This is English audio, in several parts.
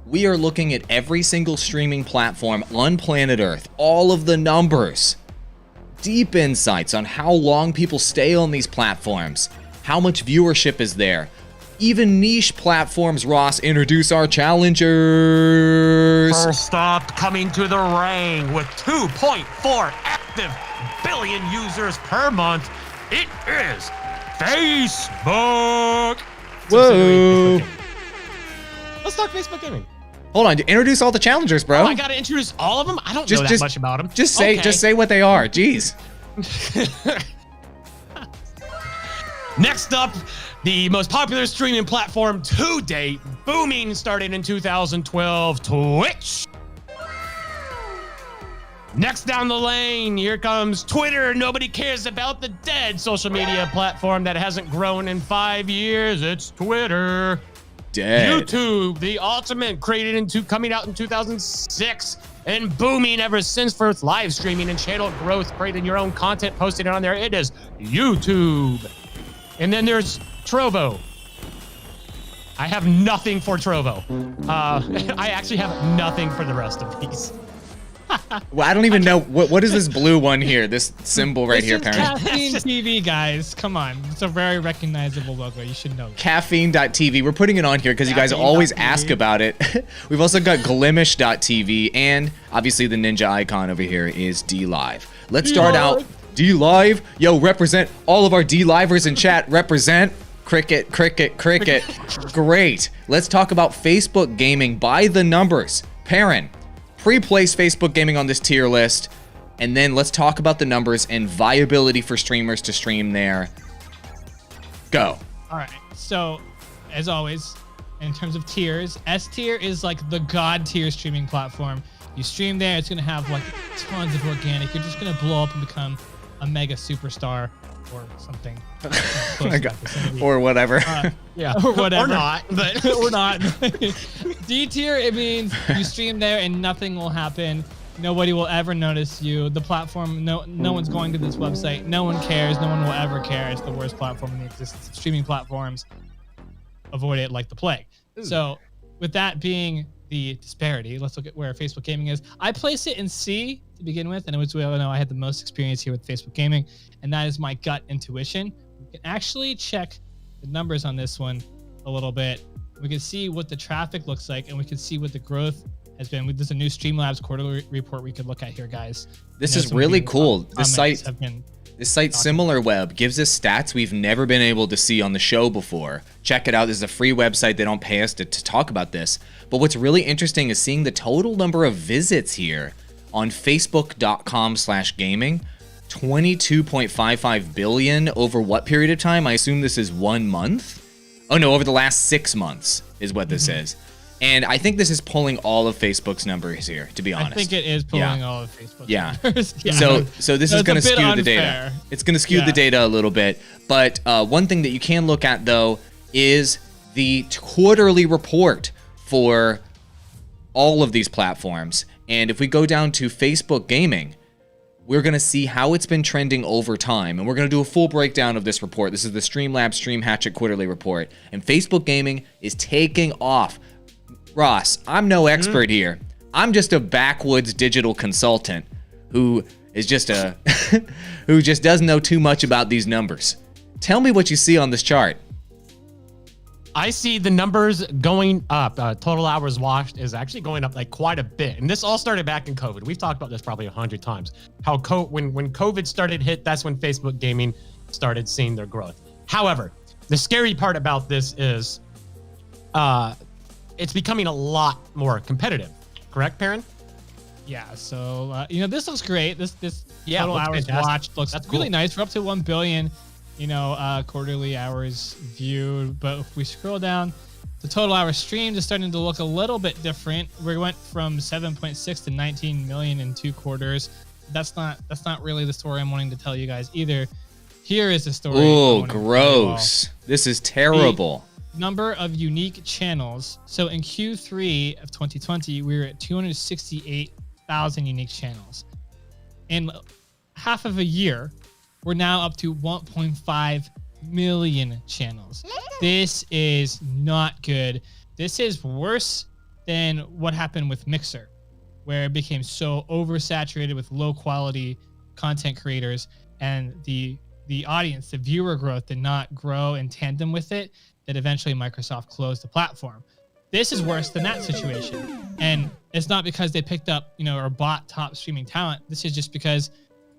We are looking at every single streaming platform on planet Earth, all of the numbers, deep insights on how long people stay on these platforms, how much viewership is there. Even niche platforms, Ross, introduce our challengers. First up, coming to the ring with 2.4 active billion users per month, it is Facebook. Whoa. Let's talk Facebook gaming. Hold on, introduce all the challengers, bro. Oh, I gotta introduce all of them? I don't know that much about them. Just say what they are. Jeez. Next up, the most popular streaming platform to date, booming starting in 2012, Twitch. Next down the lane, here comes Twitter. Nobody cares about the dead social media platform that hasn't grown in 5 years. It's Twitter. Dead. YouTube, the ultimate, coming out in 2006 and booming ever since for its live streaming and channel growth, creating your own content, posting it on there. It is YouTube. And then there's Trovo. I have nothing for Trovo. I actually have nothing for the rest of these. Well, I don't even know what is this blue one here, this symbol right here, apparently. Caffeine TV, guys. Come on. It's a very recognizable logo. You should know that. Caffeine.tv. We're putting it on here because you guys always ask about it. We've also got Glimesh.tv, and obviously the ninja icon over here is DLive. Let's start out. DLive. Yo, represent all of our DLivers in chat. Represent. Cricket, cricket, cricket. Great. Let's talk about Facebook gaming by the numbers. Perrin, pre-place Facebook gaming on this tier list, and then let's talk about the numbers and viability for streamers to stream there. Go. All right. So, as always, in terms of tiers, S tier is like the god tier streaming platform. You stream there, it's gonna have like tons of organic. You're just gonna blow up and become a mega superstar or something. Or whatever. Yeah, or whatever. Or not, but or not. D tier, it means you stream there and nothing will happen. Nobody will ever notice you. The platform, no one's going to this website. No one cares. No one will ever care. It's the worst platform in the existence of streaming platforms. Avoid it like the plague. So, with that being the disparity, let's look at where Facebook gaming is. I place it in C to begin with, and it was where I had the most experience here with Facebook gaming, and that is my gut intuition. We can actually check the numbers on this one a little bit. We can see what the traffic looks like, and we can see what the growth has been. There's a new Streamlabs quarterly report we could look at here, guys. This is really cool. This site, SimilarWeb, gives us stats we've never been able to see on the show before. Check it out. This is a free website. They don't pay us to talk about this. But what's really interesting is seeing the total number of visits here on facebook.com/gaming. 22.55 billion over what period of time? I assume this is 1 month. Oh no, over the last 6 months is what this is. And I think this is pulling all of Facebook's numbers here, to be honest. I think it is pulling all of Facebook's numbers. So this is going to skew the data. It's going to skew the data a little bit. But one thing that you can look at, though, is the quarterly report for all of these platforms. And if we go down to Facebook gaming, we're going to see how it's been trending over time. And we're going to do a full breakdown of this report. This is the Streamlabs Stream Hatchet quarterly report. And Facebook gaming is taking off. Ross, I'm no expert here. I'm just a backwoods digital consultant who is just a who just doesn't know too much about these numbers. Tell me what you see on this chart. I see the numbers going up. Total hours watched is actually going up like quite a bit. And this all started back in COVID. We've talked about this probably 100 times. How when COVID started hit, that's when Facebook gaming started seeing their growth. However, the scary part about this is it's becoming a lot more competitive. Correct, Perrin? Yeah, so this looks great. This Yeah, total hours fantastic. watched looks really nice. We're up to 1 billion, quarterly hours viewed. But if we scroll down, the total hours streamed is starting to look a little bit different. We went from 7.6 to 19 million in 2 quarters. That's not really the story I'm wanting to tell you guys either. Here is the story. Oh, gross. This is terrible. The number of unique channels. So in Q3 of 2020, we were at 268,000 unique channels. In half of a year, we're now up to 1.5 million channels. This is not good. This is worse than what happened with Mixer, where it became so oversaturated with low quality content creators, and the audience, the viewer growth did not grow in tandem with it, that eventually Microsoft closed the platform. This is worse than that situation. And it's not because they picked up, or bought top streaming talent. This is just because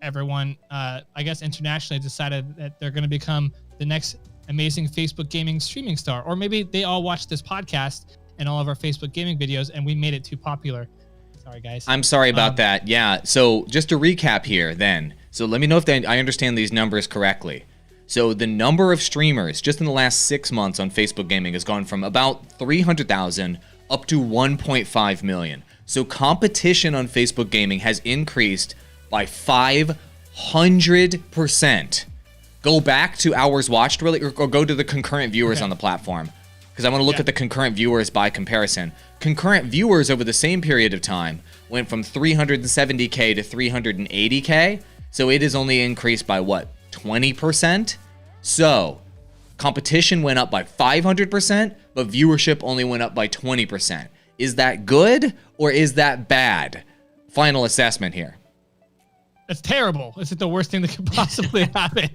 everyone, I guess internationally, decided that they're going to become the next amazing Facebook gaming streaming star. Or maybe they all watched this podcast and all of our Facebook gaming videos, and we made it too popular. Sorry, guys. I'm sorry about that. Yeah. So just to recap here then. So let me know if I understand these numbers correctly. So the number of streamers just in the last 6 months on Facebook gaming has gone from about 300,000 up to 1.5 million. So competition on Facebook gaming has increased by 500%. Go back to hours watched really, or go to the concurrent viewers on the platform, because I want to look at the concurrent viewers by comparison. Concurrent viewers over the same period of time went from 370K to 380K. So it has only increased by what, 20%? So competition went up by 500%, but viewership only went up by 20%. Is that good or is that bad? Final assessment here. That's terrible. It's the worst thing that could possibly happen.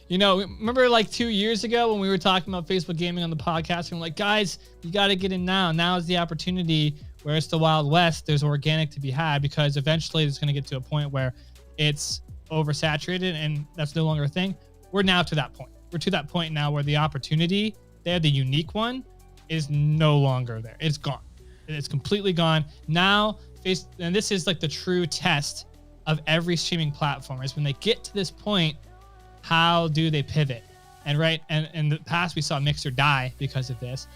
Remember like 2 years ago when we were talking about Facebook gaming on the podcast, and we're like, guys, you got to get in now. Now is the opportunity. Where it's the Wild West, there's organic to be had, because eventually it's going to get to a point where it's oversaturated and that's no longer a thing. We're now to that point. We're to that point now where the opportunity there, the unique one, is no longer there. It's gone. It's completely gone. Now, and this is like the true test of every streaming platform, is when they get to this point, how do they pivot? And in the past, we saw Mixer die because of this.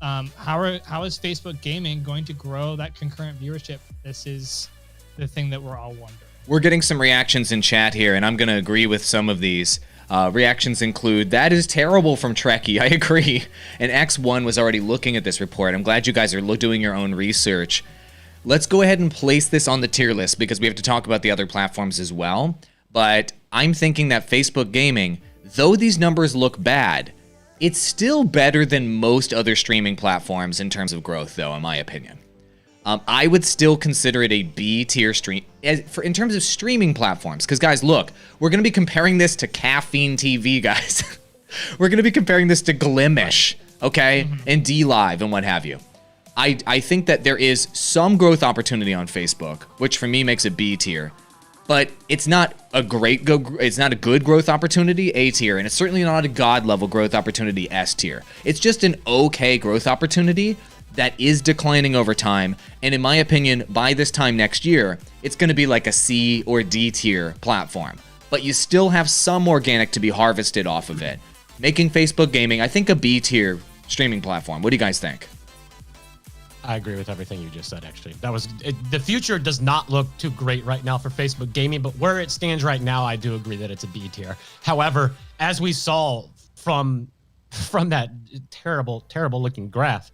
How is Facebook gaming going to grow that concurrent viewership? This is the thing that we're all wondering. We're getting some reactions in chat here, and I'm going to agree with some of these. Reactions include, that is terrible from Trekkie. I agree. And X1 was already looking at this report. I'm glad you guys are doing your own research. Let's go ahead and place this on the tier list, because we have to talk about the other platforms as well. But I'm thinking that Facebook gaming, though these numbers look bad, it's still better than most other streaming platforms in terms of growth, though, in my opinion. I would still consider it a B tier stream in terms of streaming platforms. Because, guys, look, we're going to be comparing this to Caffeine TV, guys. We're going to be comparing this to Glimesh, okay, and DLive and what have you. I think that there is some growth opportunity on Facebook, which for me makes it B tier. But it's not a good growth opportunity, A tier, and it's certainly not a God level growth opportunity, S tier. It's just an okay growth opportunity that is declining over time, and in my opinion, by this time next year, it's going to be like a C or D tier platform. But you still have some organic to be harvested off of it, making Facebook gaming, I think, a B tier streaming platform. What do you guys think? I agree with everything you just said, actually. The future does not look too great right now for Facebook gaming, but where it stands right now, I do agree that it's a B tier. However, as we saw from that terrible looking graph,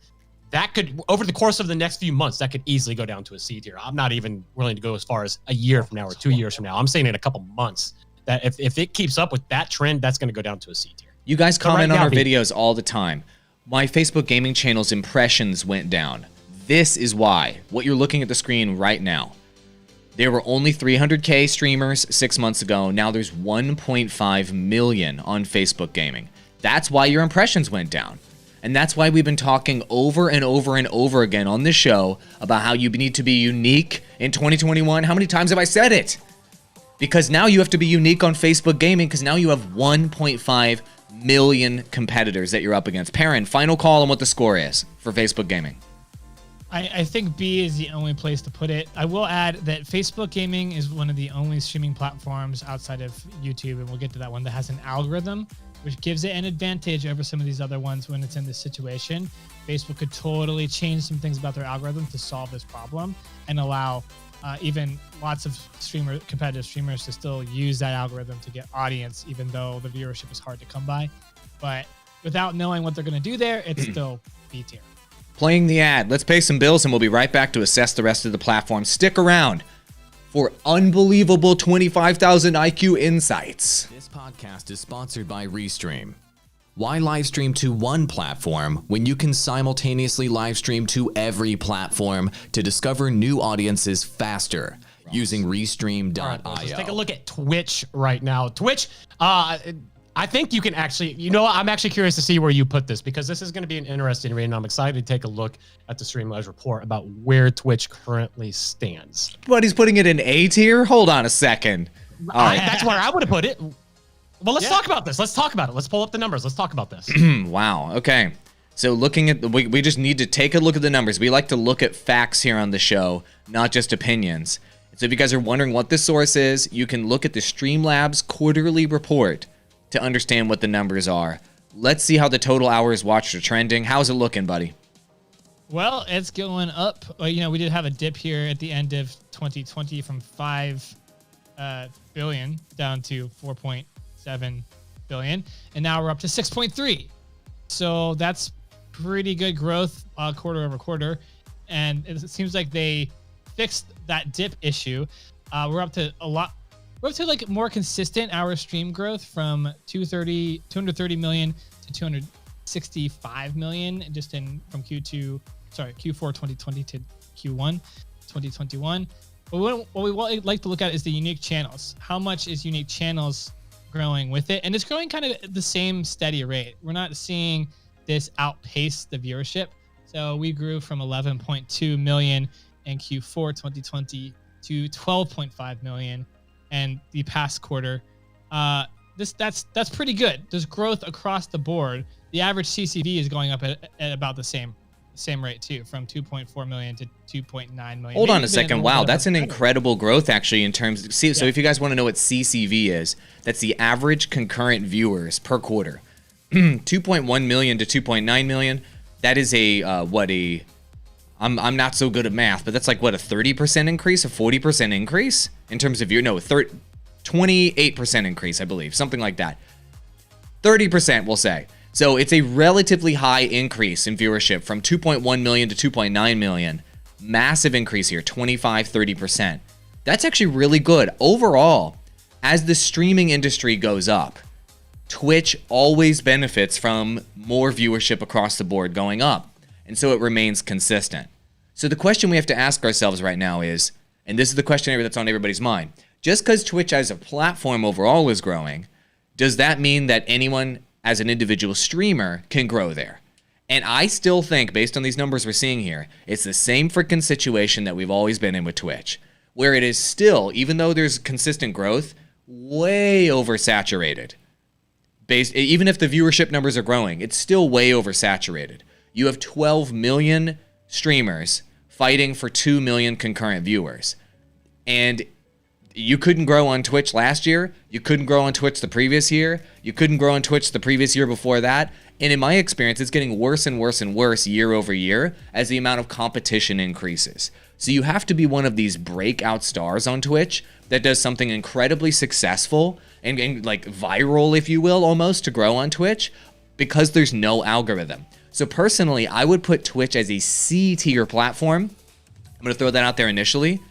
that could, over the course of the next few months, that could easily go down to a C tier. I'm not even willing to go as far as a year from now or 2 years from now. I'm saying in a couple months that if it keeps up with that trend, that's going to go down to a C tier. You guys comment on our videos all the time. My Facebook gaming channel's impressions went down. This is why. What you're looking at the screen right now. There were only 300K streamers 6 months ago. Now there's 1.5 million on Facebook gaming. That's why your impressions went down. And that's why we've been talking over and over and over again on this show about how you need to be unique in 2021. How many times have I said it? Because now you have to be unique on Facebook gaming, because now you have 1.5 million competitors that you're up against. Perrin, final call on what the score is for Facebook gaming. I think B is the only place to put it. I will add that Facebook gaming is one of the only streaming platforms outside of YouTube, and we'll get to that one, that has an algorithm, which gives it an advantage over some of these other ones when it's in this situation. Facebook could totally change some things about their algorithm to solve this problem and allow even lots of competitive streamers to still use that algorithm to get audience, even though the viewership is hard to come by. But without knowing what they're going to do there, it's still B tier. Playing the ad. Let's pay some bills and we'll be right back to assess the rest of the platform. Stick around for unbelievable 25,000 IQ insights. This podcast is sponsored by Restream. Why live stream to one platform when you can simultaneously live stream to every platform to discover new audiences faster using Restream.io? Right, let's take a look at Twitch right now. Twitch, I think you can actually, you know, I'm actually curious to see where you put this, because this is going to be an interesting read, and I'm excited to take a look at the Streamlabs report about where Twitch currently stands. But he's putting it in A tier? Hold on a second. That's where I would have put it. Well, let's talk about this. Let's talk about it. Let's pull up the numbers. Let's talk about this. Wow. Okay. So looking at we just need to take a look at the numbers. We like to look at facts here on the show, not just opinions. So if you guys are wondering what the source is, you can look at the Streamlabs quarterly report to understand what the numbers are. Let's see how the total hours watched are trending. How's it looking, buddy? Well, it's going up. You know, we did have a dip here at the end of 2020 from 5 billion down to 4.7 billion, and now we're up to 6.3. So that's pretty good growth quarter over quarter, and it seems like they fixed that dip issue. We're up to a lot. We're up to like more consistent hour stream growth from 230 million to 265 million just from Q4 2020 to Q1 2021. But what we like to look at is the unique channels. How much is unique channels growing with it? And it's growing kind of at the same steady rate. We're not seeing this outpace the viewership. So we grew from 11.2 million in Q4 2020 to 12.5 million and the past quarter. That's pretty good. There's growth across the board. The average CCV is going up at about the same rate too, from 2.4 million to 2.9 million. Hold on a second. Wow, that's an incredible growth actually in terms of, so if you guys want to know what CCV is, that's the average concurrent viewers per quarter. 2.1 million to 2.9 million. That is I'm not so good at math, but that's like what, a 30% increase, a 40% increase in terms of 28% increase, I believe, something like that. 30%, we'll say. So it's a relatively high increase in viewership from 2.1 million to 2.9 million. Massive increase here, 30%. That's actually really good. Overall, as the streaming industry goes up, Twitch always benefits from more viewership across the board going up. And so it remains consistent. So the question we have to ask ourselves right now is, and this is the question that's on everybody's mind, just because Twitch as a platform overall is growing, does that mean that anyone as an individual streamer can grow there? And I still think, based on these numbers we're seeing here, it's the same freaking situation that we've always been in with Twitch, where it is still, even though there's consistent growth, way oversaturated. Even if the viewership numbers are growing, it's still way oversaturated. You have 12 million streamers fighting for 2 million concurrent viewers. And you couldn't grow on Twitch last year. You couldn't grow on Twitch the previous year. You couldn't grow on Twitch the previous year before that. And in my experience, it's getting worse and worse and worse year over year as the amount of competition increases. So you have to be one of these breakout stars on Twitch that does something incredibly successful and like viral, if you will, almost, to grow on Twitch, because there's no algorithm. So personally, I would put Twitch as a C tier platform. I'm going to throw that out there initially.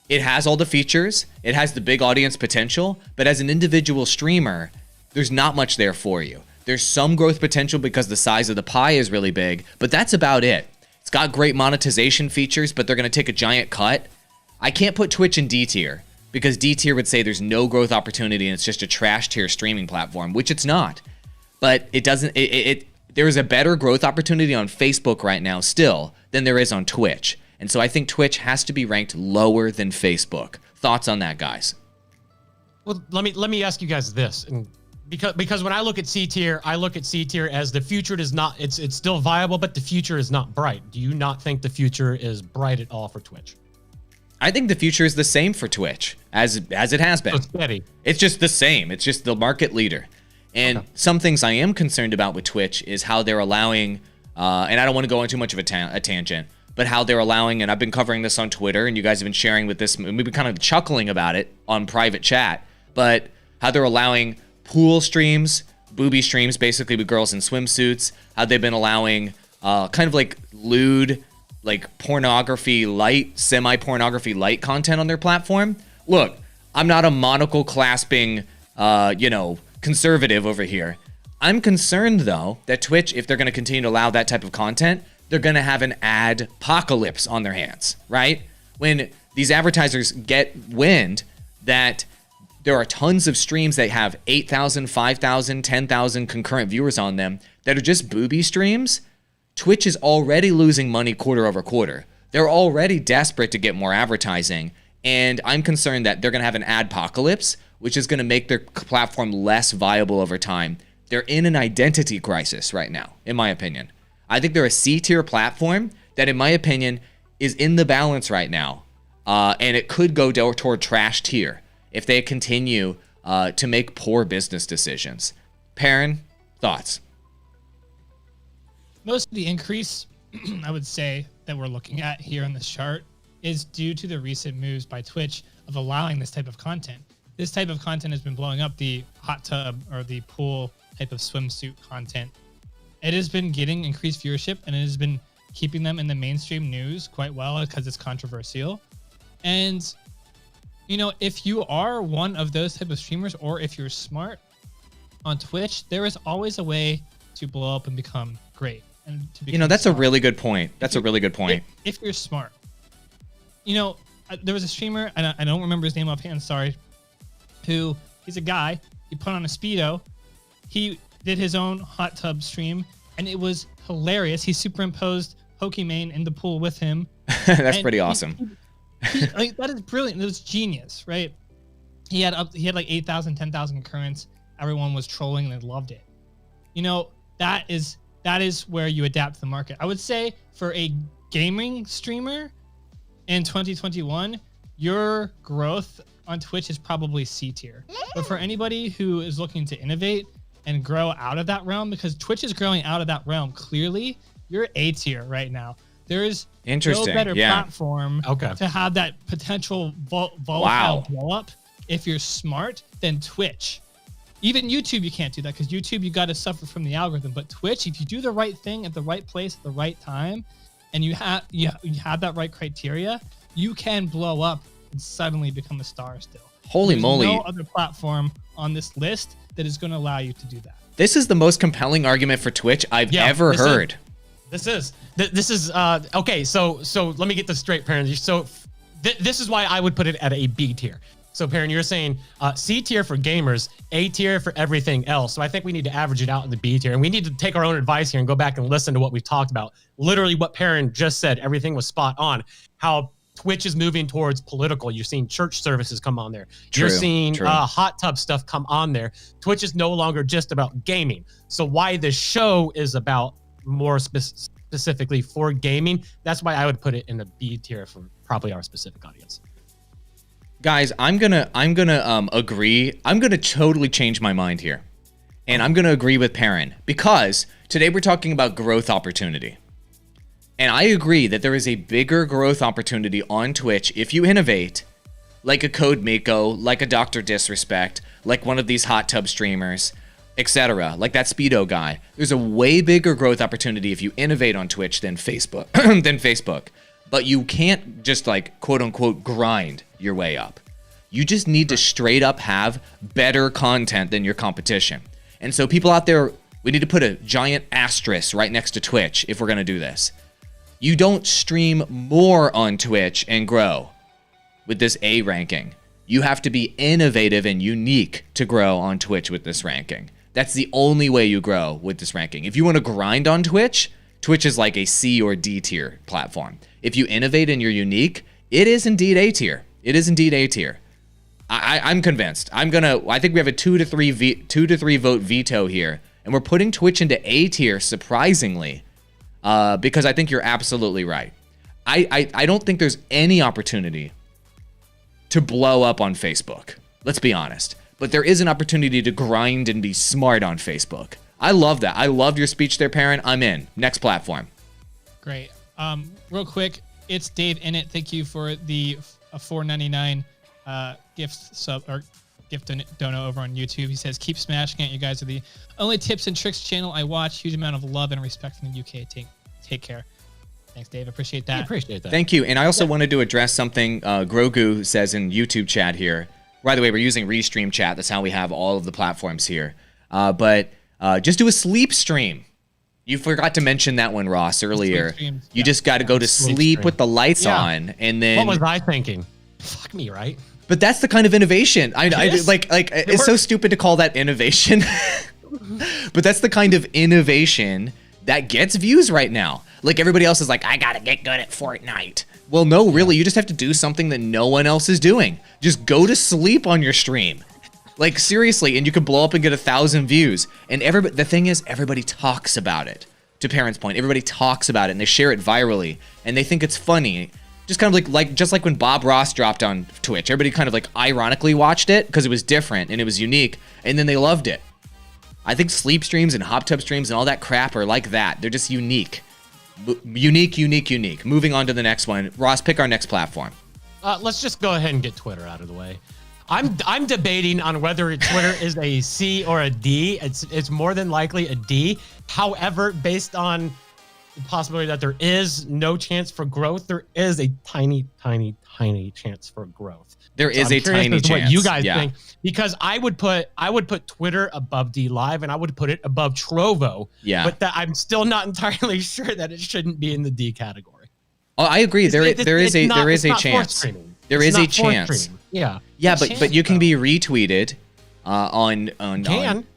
It has all the features. It has the big audience potential. But as an individual streamer, there's not much there for you. There's some growth potential because the size of the pie is really big, but that's about it. It's got great monetization features, but they're going to take a giant cut. I can't put Twitch in D tier because D tier would say there's no growth opportunity and it's just a trash tier streaming platform, which it's not. But it doesn't. There is a better growth opportunity on Facebook right now still than there is on Twitch. And so I think Twitch has to be ranked lower than Facebook. Thoughts on that, guys? Well, let me ask you guys this, and because when I look at C tier, I look at C tier as the future is not. It's still viable, but the future is not bright. Do you not think the future is bright at all for Twitch? I think the future is the same for Twitch as it has been. So steady. It's just the same. It's just the market leader. And some things I am concerned about with Twitch is how they're allowing, and I don't want to go on too much of a tangent, but how they're allowing, and I've been covering this on Twitter, and you guys have been sharing with this, and we've been kind of chuckling about it on private chat, but how they're allowing pool streams, booby streams, basically with girls in swimsuits, how they've been allowing kind of like lewd, like pornography light, semi-pornography light content on their platform. Look, I'm not a monocle clasping, conservative over here. I'm concerned, though, that Twitch, if they're going to continue to allow that type of content, they're going to have an ad apocalypse on their hands, right? When these advertisers get wind that there are tons of streams that have 8,000, 5,000, 10,000 concurrent viewers on them that are just booby streams, Twitch is already losing money quarter over quarter. They're already desperate to get more advertising, and I'm concerned that they're going to have an adpocalypse, which is going to make their platform less viable over time. They're in an identity crisis right now, in my opinion. I think they're a C-tier platform that, in my opinion, is in the balance right now, and it could go toward trash tier if they continue to make poor business decisions. Perrin, thoughts? Most of the increase, I would say, that we're looking at here on this chart is due to the recent moves by Twitch of allowing this type of content. This type of content has been blowing up, the hot tub or the pool type of swimsuit content. It has been getting increased viewership, and it has been keeping them in the mainstream news quite well because it's controversial. And, you know, if you are one of those type of streamers, or if you're smart on Twitch, there is always a way to blow up and become great. And to become, you know, that's a really good point. That's a really good point. If you're smart. You know, there was a streamer, and I don't remember his name offhand, sorry, who, he's a guy, he put on a Speedo, he did his own hot tub stream, and it was hilarious. He superimposed Pokimane in the pool with him. That's pretty awesome. Like, that is brilliant. It was genius, right? He had like 8,000, 10,000 concurrents. Everyone was trolling and they loved it. You know, that is where you adapt to the market. I would say for a gaming streamer in 2021, your growth on Twitch is probably C tier. But for anybody who is looking to innovate and grow out of that realm, because Twitch is growing out of that realm, clearly you're A tier right now. There is no better platform to have that potential volatile blow up if you're smart than Twitch. Even YouTube, you can't do that, because YouTube, you got to suffer from the algorithm. But Twitch, if you do the right thing at the right place at the right time, and you have that right criteria, you can blow up and suddenly become a star still. Holy moly. There's no other platform on this list that is going to allow you to do that. This is the most compelling argument for Twitch I've ever heard. This is okay. So let me get this straight, Perrin. So this is why I would put it at a B tier. So Perrin, you're saying C tier for gamers, A tier for everything else. So I think we need to average it out in the B tier, and we need to take our own advice here and go back and listen to what we've talked about. Literally what Perrin just said, everything was spot on. How Twitch is moving towards political. You're seeing church services come on there. You're seeing hot tub stuff come on there. Twitch is no longer just about gaming. So why this show is about more specifically for gaming, that's why I would put it in the B tier for probably our specific audience. Guys, I'm gonna agree. I'm gonna totally change my mind here, and I'm gonna agree with Perrin, because today we're talking about growth opportunity, and I agree that there is a bigger growth opportunity on Twitch if you innovate, like a Code Miko, like a Dr. Disrespect, like one of these hot tub streamers, etc., like that Speedo guy. There's a way bigger growth opportunity if you innovate on Twitch than Facebook. But you can't just, like, quote unquote grind your way up. You just need to straight up have better content than your competition. And so people out there, we need to put a giant asterisk right next to Twitch if we're gonna do this. You don't stream more on Twitch and grow with this A ranking. You have to be innovative and unique to grow on Twitch with this ranking. That's the only way you grow with this ranking. If you want to grind on Twitch, Twitch is like a C or D tier platform. If you innovate and you're unique, it is indeed A tier. It is indeed A tier. I'm convinced. I think we have a 2 to 3 vote veto here, and we're putting Twitch into A tier surprisingly, because I think you're absolutely right. I don't think there's any opportunity to blow up on Facebook. Let's be honest. But there is an opportunity to grind and be smart on Facebook. I love that. I love your speech there, Perrin. I'm in. Next platform. Great. Real quick, it's Dave in it. Thank you for the $4.99 gift dono over on YouTube. He says, keep smashing it. You guys are the only tips and tricks channel I watch. Huge amount of love and respect from the UK. Take care. Thanks, Dave. Appreciate that. I appreciate that. Thank you. And I also wanted to address something Grogu says in YouTube chat here. By the way, we're using Restream chat. That's how we have all of the platforms here. But Just do a sleep stream. You forgot to mention that one, Ross, earlier. You just got to go to sleep with the lights on, and then. What was I thinking? Fuck me, right? But that's the kind of innovation. It's so stupid to call that innovation. But that's the kind of innovation that gets views right now. Like everybody else is like, I gotta get good at Fortnite. Well, no, really, you just have to do something that no one else is doing. Just go to sleep on your stream. Like seriously, and you can blow up and get 1,000 views. And the thing is, everybody talks about it. To Parent's point, everybody talks about it and they share it virally and they think it's funny. Just kind of like when Bob Ross dropped on Twitch, everybody kind of like ironically watched it because it was different and it was unique, and then they loved it. I think sleep streams and hot tub streams and all that crap are like that. They're just unique. Unique. Moving on to the next one. Ross, pick our next platform. Let's just go ahead and get Twitter out of the way. I'm debating on whether Twitter is a C or a D. It's more than likely a D. However, based on the possibility that there is no chance for growth, there is a tiny chance for growth. There is a tiny chance. What you guys think? Because I would put Twitter above DLive and I would put it above Trovo. Yeah. But I'm still not entirely sure that it shouldn't be in the D category. Oh, I agree. There is a chance. There is a chance. Yeah. Yeah, but you can be retweeted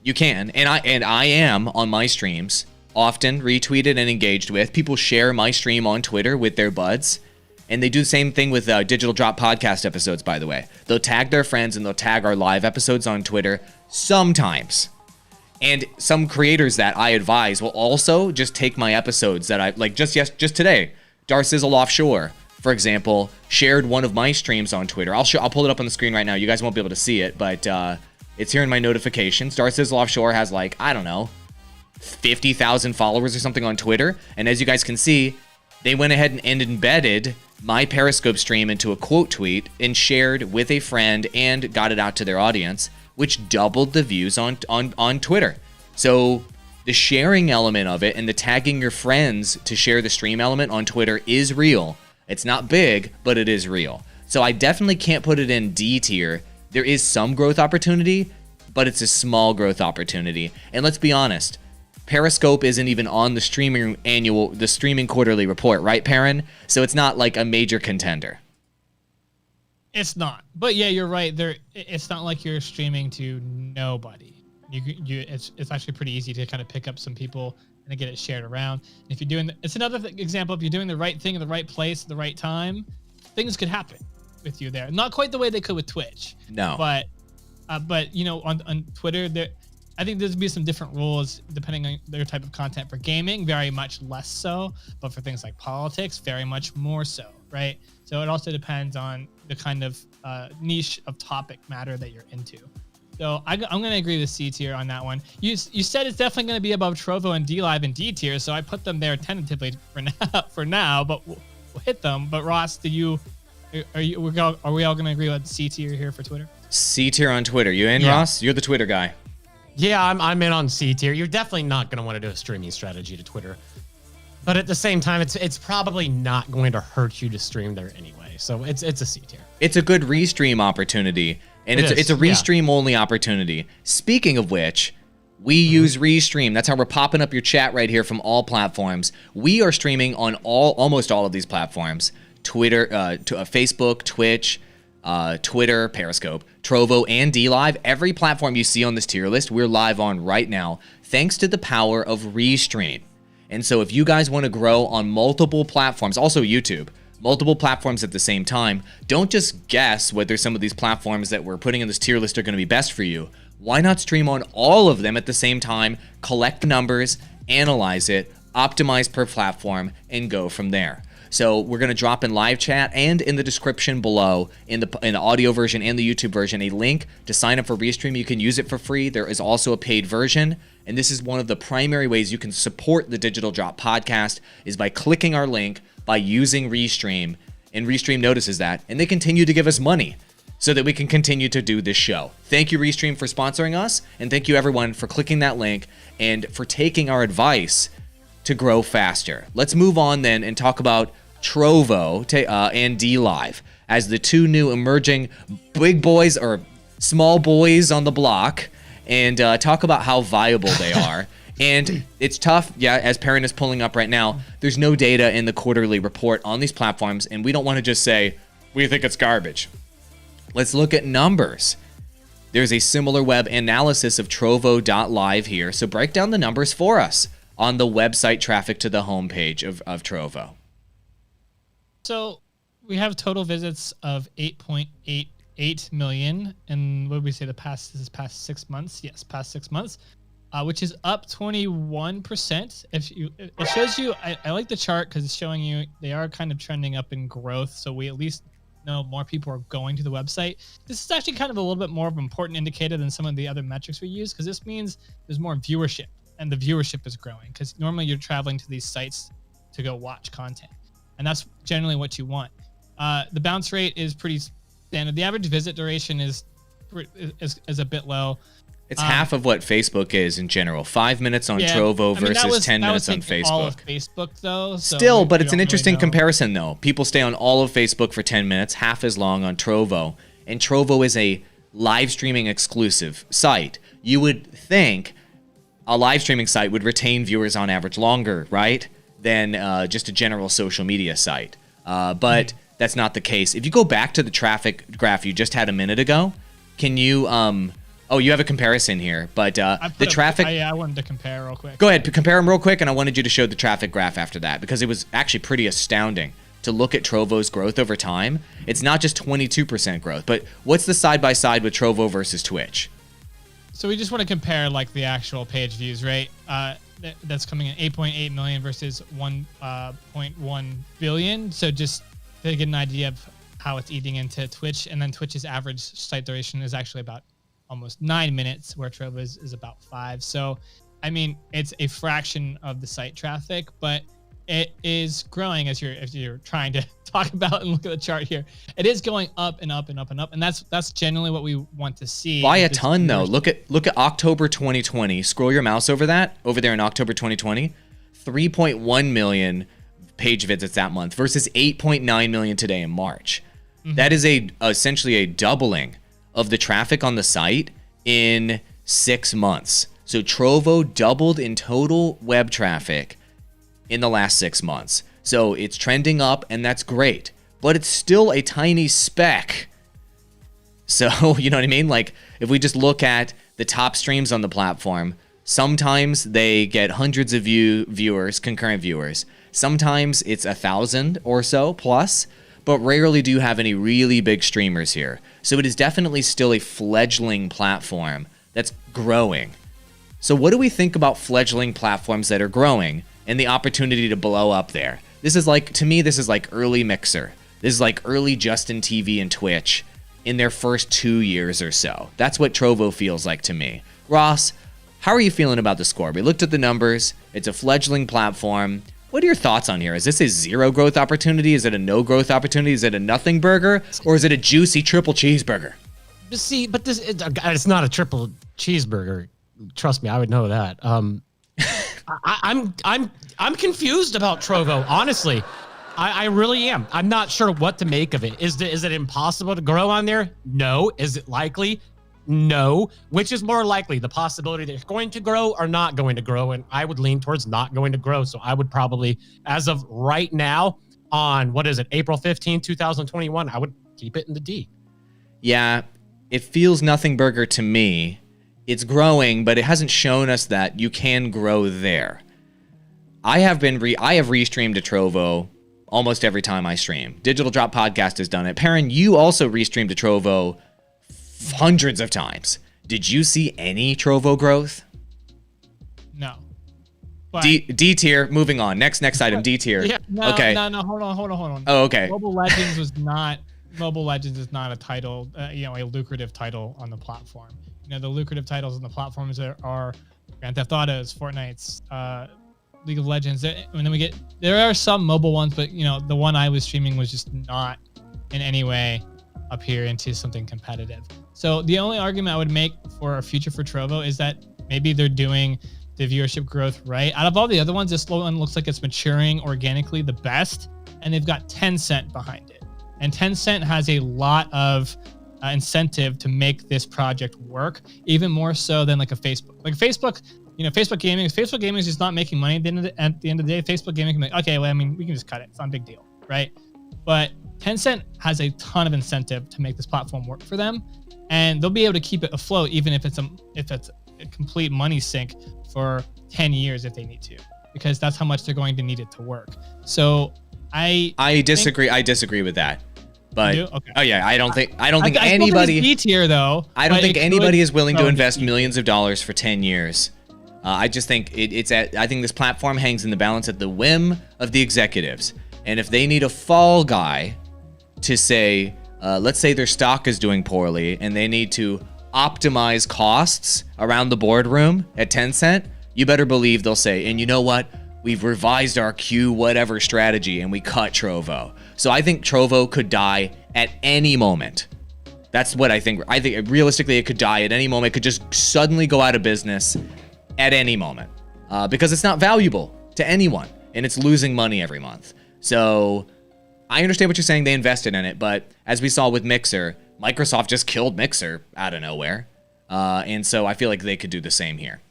you can, and I am on my streams often retweeted and engaged with. People share my stream on Twitter with their buds, and they do the same thing with Digital Drop podcast episodes, by the way. They'll tag their friends and they'll tag our live episodes on Twitter sometimes. And some creators that I advise will also just take my episodes that I like. Just today, Darcizzle Offshore, for example, shared one of my streams on Twitter. I'll pull it up on the screen right now. You guys won't be able to see it, but it's here in my notifications. Darcizzle Offshore has like, I don't know, 50,000 followers or something on Twitter. And as you guys can see, they went ahead and embedded my Periscope stream into a quote tweet and shared with a friend and got it out to their audience, which doubled the views on Twitter. So the sharing element of it and the tagging your friends to share the stream element on Twitter is real. It's not big, but it is real. So I definitely can't put it in D tier. There is some growth opportunity, but it's a small growth opportunity. And let's be honest, Periscope isn't even on the streaming quarterly report, right, Perrin? So it's not like a major contender. It's not. But yeah, you're right. It's not like you're streaming to nobody. It's actually pretty easy to kind of pick up some people and get it shared around. If you're doing, it's another example. If you're doing the right thing in the right place at the right time, things could happen with you there. Not quite the way they could with Twitch. No. But you know, on Twitter, I think there's be some different rules depending on their type of content. For gaming, very much less so, but for things like politics, very much more so, right? So it also depends on the kind of niche of topic matter that you're into. So I'm going to agree with C tier on that one. You said it's definitely going to be above Trovo and DLive and D tier, so I put them there tentatively for now, but we'll hit them. But Ross, are we all going to agree with C tier here for Twitter? C tier on Twitter. You in, Ross? You're the Twitter guy. Yeah, I'm in on C tier. You're definitely not going to want to do a streaming strategy to Twitter. But at the same time, it's probably not going to hurt you to stream there anyway. So it's a C tier. It's a good restream opportunity. And it's a restream only opportunity. Speaking of which, we use Restream. That's how we're popping up your chat right here from all platforms. We are streaming on almost all of these platforms. Twitter, Facebook, Twitch, Twitter, Periscope, Trovo, and DLive. Every platform you see on this tier list, we're live on right now, thanks to the power of Restream. And so if you guys want to grow on multiple platforms, also YouTube, multiple platforms at the same time, don't just guess whether some of these platforms that we're putting in this tier list are going to be best for you. Why not stream on all of them at the same time, collect the numbers, analyze it, optimize per platform, and go from there. So we're going to drop in live chat and in the description below, in the audio version and the YouTube version, a link to sign up for Restream. You can use it for free. There is also a paid version. And this is one of the primary ways you can support the Digital Drop podcast is by clicking our link, by using Restream, and Restream notices that, and they continue to give us money so that we can continue to do this show. Thank you, Restream, for sponsoring us, and thank you, everyone, for clicking that link and for taking our advice to grow faster. Let's move on then and talk about Trovo and DLive as the two new emerging big boys or small boys on the block. and talk about how viable they are. And it's tough, yeah, as Perrin is pulling up right now, there's no data in the quarterly report on these platforms, and we don't want to just say, we think it's garbage. Let's look at numbers. There's a similar web analysis of Trovo.live here, so break down the numbers for us on the website traffic to the homepage of Trovo. So we have total visits of 8.88 million, and what did we say this is past 6 months? Yes, past 6 months. Which is up 21%. It shows you, I like the chart because it's showing you they are kind of trending up in growth. So we at least know more people are going to the website. This is actually kind of a little bit more of an important indicator than some of the other metrics we use, because this means there's more viewership, and the viewership is growing because normally you're traveling to these sites to go watch content, and that's generally what you want. The bounce rate is pretty standard. The average visit duration is a bit low. It's half of what Facebook is in general. 5 minutes on Trovo versus 10 minutes on Facebook. All of Facebook, though. So still, but it's an interesting comparison, though. People stay on all of Facebook for 10 minutes, half as long on Trovo. And Trovo is a live streaming exclusive site. You would think a live streaming site would retain viewers on average longer, right, than just a general social media site. But that's not the case. If you go back to the traffic graph you just had a minute ago, can you... Oh, you have a comparison here, but the traffic... I wanted to compare real quick. Go ahead, compare them real quick, and I wanted you to show the traffic graph after that, because it was actually pretty astounding to look at Trovo's growth over time. It's not just 22% growth, but what's the side-by-side with Trovo versus Twitch? So we just want to compare like the actual page views, right? That's coming in 8.8 million versus 1.1 billion. So just to get an idea of how it's eating into Twitch, and then Twitch's average site duration is actually about almost 9 minutes, where Trovo is about 5. So, I mean, it's a fraction of the site traffic, but it is growing as you're trying to talk about and look at the chart here. It is going up and up and up and up, and that's generally what we want to see. By a ton, though. Look at October 2020. Scroll your mouse over there in October 2020. 3.1 million page visits that month versus 8.9 million today in March. Mm-hmm. That is essentially a doubling of the traffic on the site in 6 months. So Trovo doubled in total web traffic in the last 6 months. So it's trending up, and that's great, but it's still a tiny speck. So, you know what I mean? Like, if we just look at the top streams on the platform, sometimes they get hundreds of viewers, concurrent viewers. Sometimes it's 1,000 or so plus, but rarely do you have any really big streamers here. So it is definitely still a fledgling platform that's growing. So what do we think about fledgling platforms that are growing and the opportunity to blow up there? This is like, to me, this is like early Mixer. This is like early Justin TV and Twitch in their first 2 years or so. That's what Trovo feels like to me. Ross, how are you feeling about the score? We looked at the numbers. It's a fledgling platform. What are your thoughts on here? Is this a zero growth opportunity? Is it a no growth opportunity? Is it a nothing burger? Or is it a juicy triple cheeseburger? See, but it's not a triple cheeseburger. Trust me, I would know that. I'm confused about Trovo, honestly. I really am. I'm not sure what to make of it. Is it impossible to grow on there? No. Is it likely? No. Which is more likely, the possibility that it's going to grow or not going to grow? And I would lean towards not going to grow. So I would probably, as of right now, on what is it, April 15, 2021, I would keep it in the D. Yeah, it feels nothing burger to me. It's growing, but it hasn't shown us that you can grow there. I have restreamed to Trovo almost every time I stream. Digital Drop Podcast has done it. Perrin, you also restreamed to Trovo hundreds of times. Did you see any Trovo growth? No. But D tier. Moving on. Next item. D tier. Yeah, okay. No. Hold on. Oh, okay. Mobile Legends is not a title. A lucrative title on the platform. The lucrative titles on the platforms are Grand Theft Autos, Fortnite's, League of Legends. And then there are some mobile ones, but the one I was streaming was just not in any way up here into something competitive. So the only argument I would make for a future for Trovo is that maybe they're doing the viewership growth right. Out of all the other ones, this one looks like it's maturing organically the best, and they've got Tencent behind it. And Tencent has a lot of incentive to make this project work, even more so than like a Facebook. Like Facebook, Facebook Gaming is just not making money at the end of the day. Facebook Gaming can be like, okay, well, I mean, we can just cut it. It's not a big deal, right? But Tencent has a ton of incentive to make this platform work for them, and they'll be able to keep it afloat even if it's a complete money sink for 10 years if they need to, because that's how much they're going to need it to work. So I disagree with that. But okay. Oh yeah, I don't think anybody B tier though. I don't think anybody is willing to invest millions of dollars for 10 years. I just think I think this platform hangs in the balance at the whim of the executives. And if they need a fall guy to say, let's say their stock is doing poorly and they need to optimize costs around the boardroom at Tencent, you better believe they'll say, and you know what? We've revised our Q whatever strategy and we cut Trovo. So I think Trovo could die at any moment. That's what I think. I think realistically it could die at any moment. It could just suddenly go out of business at any moment because it's not valuable to anyone and it's losing money every month. So I understand what you're saying. They invested in it, but as we saw with Mixer, Microsoft just killed Mixer out of nowhere. And so I feel like they could do the same here.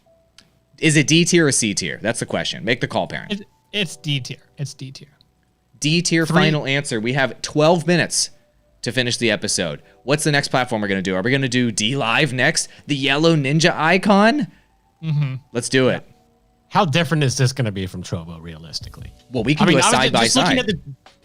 Is it D tier or C tier? That's the question. Make the call, parent. It's D tier. It's D tier. D tier final answer. We have 12 minutes to finish the episode. What's the next platform we're going to do? Are we going to do DLive next? The yellow ninja icon? Mm-hmm. Let's do it. How different is this going to be from Trovo, realistically? Well, we can do a side by side.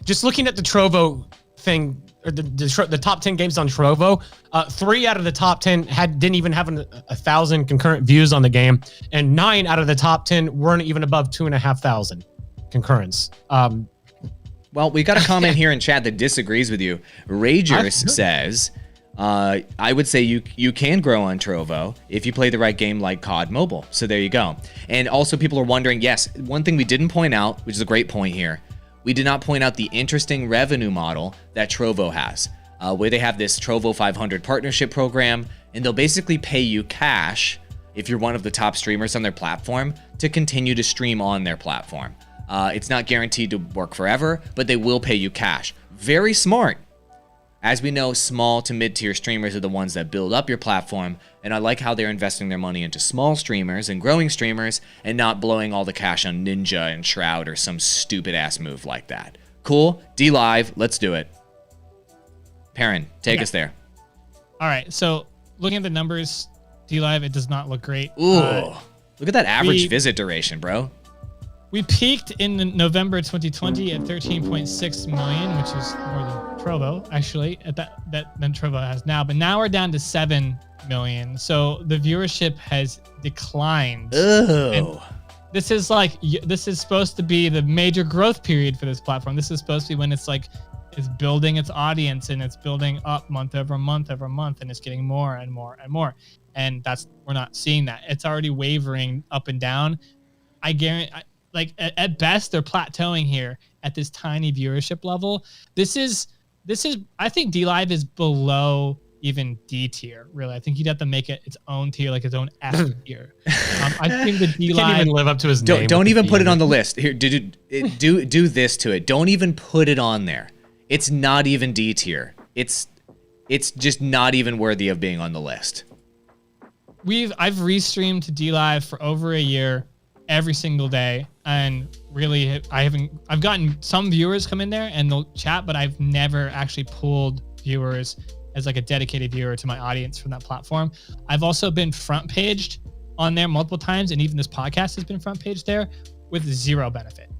Just looking at the Trovo thing, or the top 10 games on Trovo, 3 out of the top 10 didn't even have 1,000 concurrent views on the game, and 9 out of the top 10 weren't even above 2,500 concurrence. Well, we got a comment here in chat that disagrees with you. Ragers says, I would say you can grow on Trovo if you play the right game like COD Mobile. So there you go. And also people are wondering, yes, one thing we didn't point out, which is a great point here, we did not point out the interesting revenue model that Trovo has, where they have this Trovo 500 partnership program, and they'll basically pay you cash if you're one of the top streamers on their platform to continue to stream on their platform. It's not guaranteed to work forever, but they will pay you cash. Very smart. As we know, small to mid-tier streamers are the ones that build up your platform, and I like how they're investing their money into small streamers and growing streamers and not blowing all the cash on Ninja and Shroud or some stupid-ass move like that. Cool. DLive, let's do it. Perrin, take us there. All right, so looking at the numbers, DLive, it does not look great. Ooh, look at that average visit duration, bro. We peaked in November 2020 at 13.6 million, which is more than Trovo, actually, at than Trovo has now. But now we're down to 7 million. So the viewership has declined. Oh. This is supposed to be the major growth period for this platform. This is supposed to be when it's building its audience and it's building up month over month over month, and it's getting more and more and more. And we're not seeing that. It's already wavering up and down. I guarantee. At best, they're plateauing here at this tiny viewership level. This is I think DLive is below even D tier. Really, I think you'd have to make it its own tier, like its own F tier. I think the DLive can't even live up to his name. Don't even put it on the list. Here, do this to it. Don't even put it on there. It's not even D tier. It's just not even worthy of being on the list. I've restreamed to DLive for over a year, every single day, and really I've gotten some viewers come in there and they'll chat, but I've never actually pulled viewers as like a dedicated viewer to my audience from that platform. I've also been front paged on there multiple times, and even this podcast has been front paged there with zero benefit.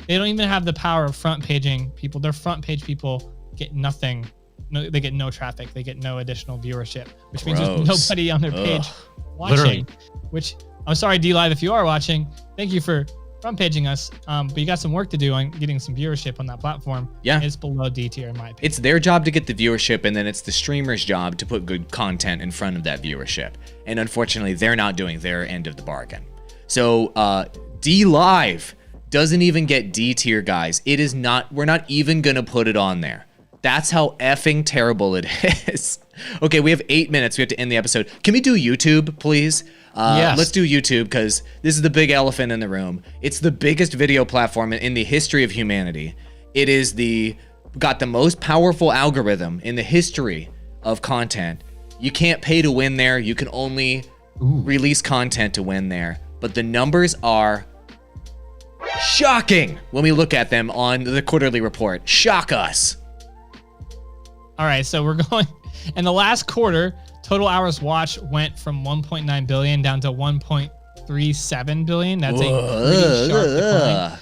They don't even have the power of front paging people. Their front page people get nothing. No, they get no traffic. They get no additional viewership, which means there's nobody on their page watching. Literally. Which, I'm sorry, DLive, if you are watching, thank you for front paging us. But you got some work to do on getting some viewership on that platform. Yeah. It's below D tier in my opinion. It's their job to get the viewership, and then it's the streamer's job to put good content in front of that viewership. And unfortunately, they're not doing their end of the bargain. So DLive doesn't even get D tier, guys. We're not even gonna put it on there. That's how effing terrible it is. Okay, we have 8 minutes. We have to end the episode. Can we do YouTube, please? Yes. Let's do YouTube, because this is the big elephant in the room. It's the biggest video platform in the history of humanity. It is got the most powerful algorithm in the history of content. You can't pay to win there. You can only release content to win there. But the numbers are shocking when we look at them on the quarterly report. Shock us. All right, so we're going in the last quarter, total hours watched went from 1.9 billion down to 1.37 billion. That's a pretty sharp decline.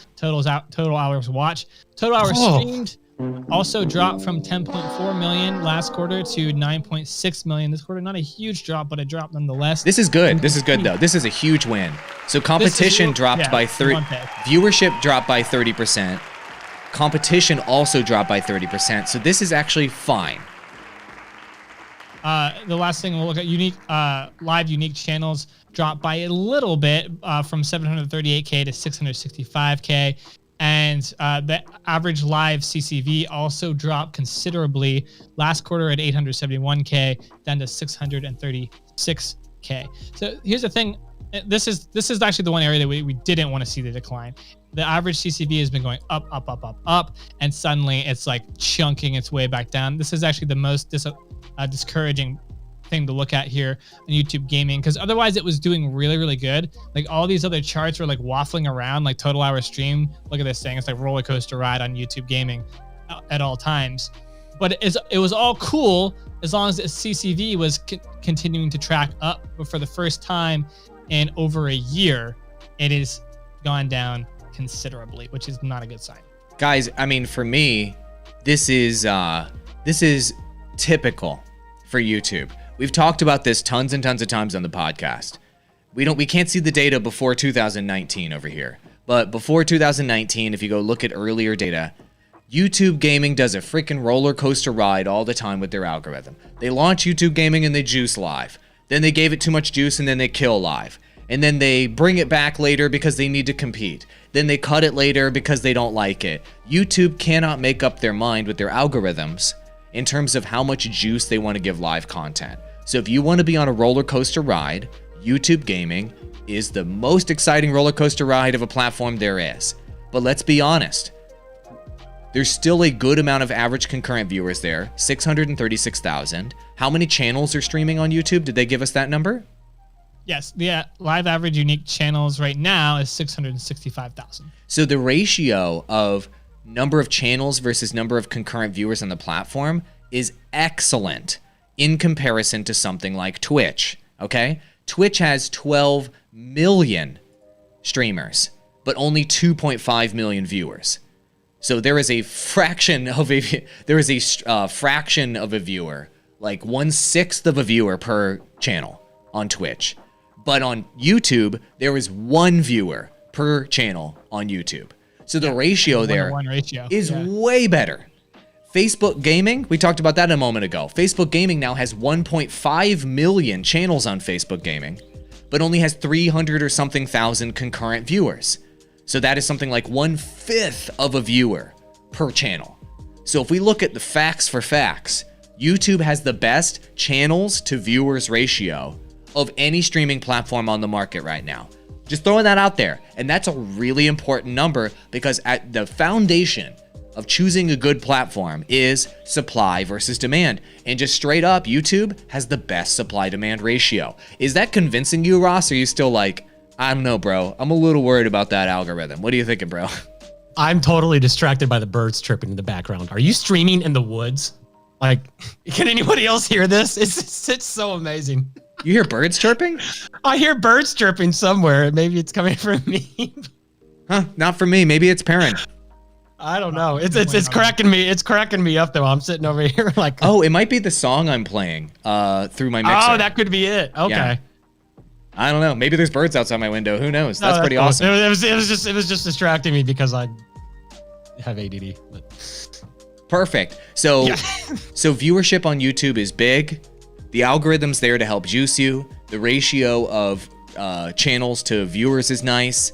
Total hours watched. Total hours streamed also dropped from 10.4 million last quarter to 9.6 million this quarter. Not a huge drop, but a drop nonetheless. This is good. This is good, though. This is a huge win. So competition dropped by 30%. Viewership dropped by 30%. Competition also dropped by 30%. So this is actually fine. The last thing we'll look at, live unique channels dropped by a little bit from 738K to 665K. And the average live CCV also dropped considerably. Last quarter at 871K, down to 636K. So here's the thing. This is actually the one area that we didn't want to see the decline. The average CCV has been going up, and suddenly it's like chunking its way back down. This is actually the most discouraging thing to look at here on YouTube gaming, because otherwise it was doing really, really good. Like all these other charts were like waffling around, like total hour stream. Look at this thing. It's like roller coaster ride on YouTube gaming at all times. But it was all cool as long as the CCV was continuing to track up. But for the first time in over a year, it has gone down considerably, which is not a good sign. Guys, I mean, for me, this is typical for YouTube. We've talked about this tons and tons of times on the podcast. We can't see the data before 2019 over here. But before 2019, if you go look at earlier data, YouTube gaming does a freaking roller coaster ride all the time with their algorithm. They launch YouTube gaming and they juice live. Then they gave it too much juice and then they kill live. And then they bring it back later because they need to compete. Then they cut it later because they don't like it. YouTube cannot make up their mind with their algorithms in terms of how much juice they want to give live content. So if you want to be on a roller coaster ride, YouTube gaming is the most exciting roller coaster ride of a platform there is. But let's be honest, there's still a good amount of average concurrent viewers there, 636,000. How many channels are streaming on YouTube? Did they give us that number? Yes, the live average unique channels right now is 665,000. So the ratio of number of channels versus number of concurrent viewers on the platform is excellent in comparison to something like Twitch, okay? Twitch has 12 million streamers, but only 2.5 million viewers. So there is a fraction of a fraction of a viewer, like 1/6 of a viewer per channel on Twitch. But on YouTube, there is one viewer per channel on YouTube. So the ratio there is way better. Facebook gaming, we talked about that a moment ago. Facebook gaming now has 1.5 million channels on Facebook gaming, but only has 300 or something thousand concurrent viewers. So that is something like 1/5 of a viewer per channel. So if we look at the facts for facts, YouTube has the best channels to viewers ratio of any streaming platform on the market right now. Just throwing that out there. And that's a really important number, because at the foundation of choosing a good platform is supply versus demand. And just straight up, YouTube has the best supply-demand ratio. Is that convincing you, Ross? Or are you still like, I don't know, bro. I'm a little worried about that algorithm. What are you thinking, bro? I'm totally distracted by the birds chirping in the background. Are you streaming in the woods? Like, can anybody else hear this? It's so amazing. You hear birds chirping? I hear birds chirping somewhere. Maybe it's coming from me. Huh? Not from me. Maybe it's Perrin. I don't know. It's cracking me. It's cracking me up though. I'm sitting over here like. Oh, it might be the song I'm playing through my mixer. Oh, that could be it. Okay. Yeah. I don't know. Maybe there's birds outside my window. Who knows? That's pretty awesome. It was just distracting me because I have ADD. But. Perfect. So, so viewership on YouTube is big. The algorithm's there to help juice you. The ratio of channels to viewers is nice.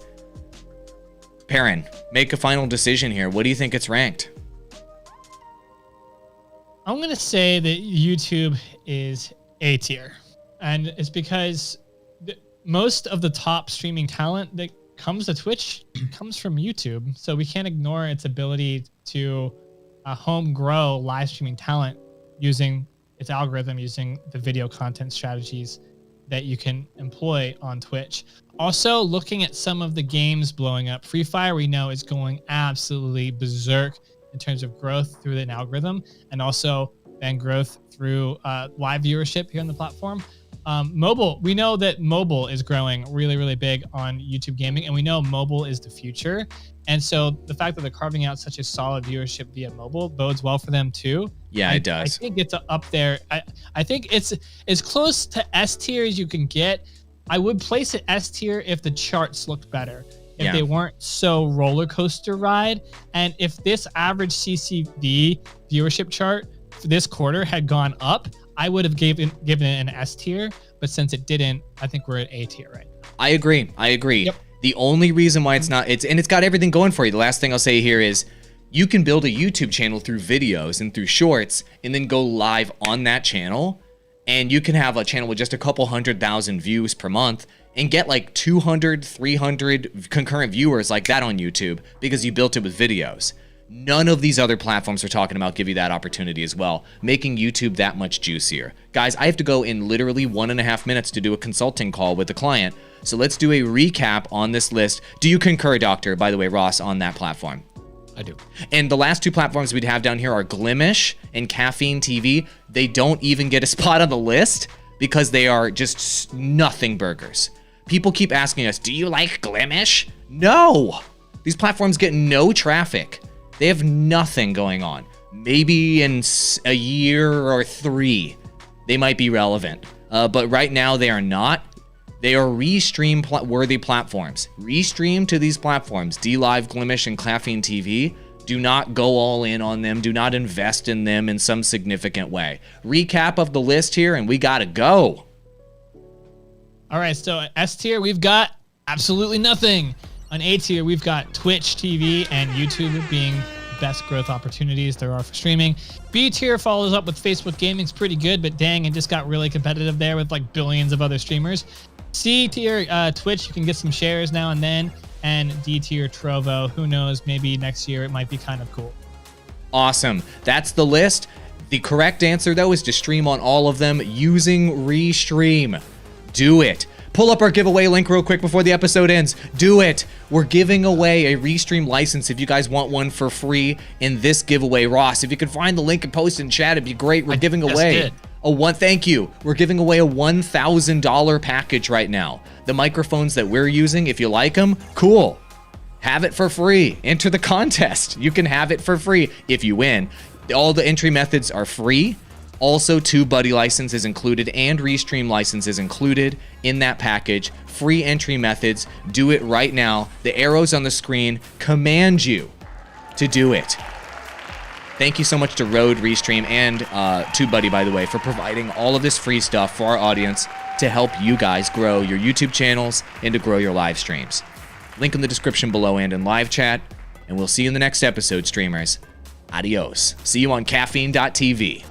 Perrin, make a final decision here. What do you think it's ranked? I'm going to say that YouTube is A tier. And it's because most of the top streaming talent that comes to Twitch comes from YouTube. So we can't ignore its ability to home grow live streaming talent using its algorithm using the video content strategies that you can employ on Twitch. Also, looking at some of the games blowing up, Free Fire we know is going absolutely berserk in terms of growth through an algorithm, and also then growth through live viewership here on the platform. Mobile, we know that mobile is growing really, really big on YouTube gaming, and we know mobile is the future. And so the fact that they're carving out such a solid viewership via mobile bodes well for them too. Yeah, it does. I think it's up there. I think it's as close to S tier as you can get. I would place it S tier if the charts looked better, if they weren't so roller coaster ride. And if this average CCV viewership chart for this quarter had gone up, I would have given it an S tier, but since it didn't, I think we're at A tier right now. I agree. Yep. The only reason why it's not, it's got everything going for you. The last thing I'll say here is you can build a YouTube channel through videos and through shorts and then go live on that channel. And you can have a channel with just a couple 100,000 views per month and get like 200, 300 concurrent viewers like that on YouTube because you built it with videos. None of these other platforms we're talking about give you that opportunity as well, making YouTube that much juicier. Guys, I have to go in literally 1.5 minutes to do a consulting call with the client. So let's do a recap on this list. Do you concur, Doctor, by the way, Ross, on that platform? I do. And the last two platforms we'd have down here are Glimesh and Caffeine TV. They don't even get a spot on the list because they are just nothing burgers. People keep asking us, do you like Glimesh? No! These platforms get no traffic. They have nothing going on. Maybe in a year or 3, they might be relevant. But right now, they are not. They are restream-worthy platforms. Restream to these platforms, DLive, Glimesh, and Caffeine TV. Do not go all in on them. Do not invest in them in some significant way. Recap of the list here, and we gotta go. All right, so S tier, we've got absolutely nothing. On A tier, we've got Twitch TV and YouTube being best growth opportunities there are for streaming. B tier follows up with Facebook Gaming's pretty good, but dang, it just got really competitive there with like billions of other streamers. C tier, Twitch, you can get some shares now and then. And D tier, Trovo, who knows, maybe next year it might be kind of cool. Awesome. That's the list. The correct answer, though, is to stream on all of them using Restream. Do it. Pull up our giveaway link real quick before the episode ends. Do it. We're giving away a Restream license if you guys want one for free in this giveaway. Ross, if you could find the link and post it in chat, it'd be great. We're giving away thank you. We're giving away a $1,000 package right now. The microphones that we're using, if you like them, cool. Have it for free. Enter the contest. You can have it for free if you win. All the entry methods are free. Also, TubeBuddy licenses included and Restream licenses included in that package. Free entry methods. Do it right now. The arrows on the screen command you to do it. Thank you so much to Rode, Restream, and TubeBuddy, by the way, for providing all of this free stuff for our audience to help you guys grow your YouTube channels and to grow your live streams. Link in the description below and in live chat. And we'll see you in the next episode, streamers. Adios. See you on caffeine.tv.